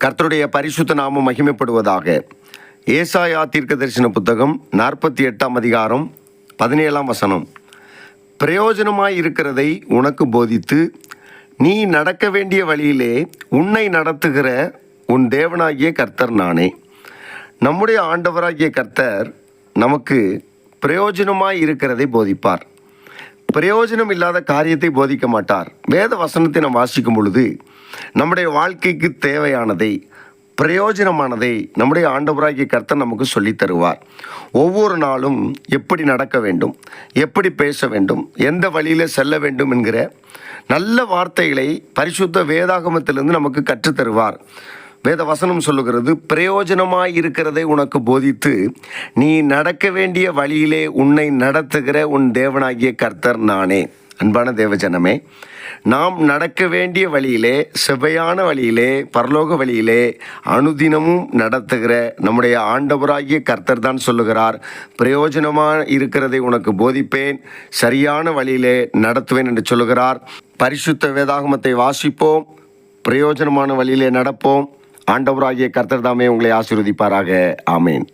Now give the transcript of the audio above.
கர்த்தருடைய பரிசுத்த நாமம் மகிமைப்படுவதாக. ஏசாயா தீர்க்கதரிசன புத்தகம் 48ஆம் அதிகாரம் 17ஆம் வசனம். பிரயோஜனமாய் இருக்கிறதை உனக்கு போதித்து நீ நடக்க வேண்டிய வழியிலே உன்னை நடத்துகிற உன் தேவனாகிய கர்த்தர் நானே. நம்முடைய ஆண்டவராகிய கர்த்தர் நமக்கு பிரயோஜனமாய் இருக்கிறதை போதிப்பார். பிரயோஜனம் இல்லாத காரியத்தை போதிக்க மாட்டார். வேத வசனத்தை நாம் வாசிக்கும் பொழுது நம்முடைய வாழ்க்கைக்கு தேவையானதை, பிரயோஜனமானதை நம்முடைய ஆண்டவராகிய கர்த்தர் நமக்கு சொல்லித் தருவார். ஒவ்வொரு நாளும் எப்படி நடக்க வேண்டும், எப்படி பேச வேண்டும், எந்த வழியில் செல்ல வேண்டும் என்கிற நல்ல வார்த்தைகளை பரிசுத்த வேதாகமத்திலிருந்து நமக்கு கற்றுத்தருவார். வேத வசனம் சொல்லுகிறது, பிரயோஜனமாய் இருக்கிறதை உனக்கு போதித்து நீ நடக்க வேண்டிய வழியிலே உன்னை நடத்துகிற உன் தேவனாகிய கர்த்தர் நானே. அன்பான தேவஜனமே, நாம் நடக்க வேண்டிய வழியிலே, செவ்வையான வழியிலே, பரலோக வழியிலே அனுதினமும் நடத்துகிற நம்முடைய ஆண்டவராகிய கர்த்தர் தான் சொல்லுகிறார், பிரயோஜனமாக இருக்கிறதை உனக்கு போதிப்பேன், சரியான வழியிலே நடத்துவேன் என்று சொல்லுகிறார். பரிசுத்த வேதாகமத்தை வாசிப்போம், பிரயோஜனமான வழியிலே நடப்போம். ஆண்டவராகிய கர்த்தர் தாமே உங்களை ஆசீர்வதிப்பாராக. ஆமேன்.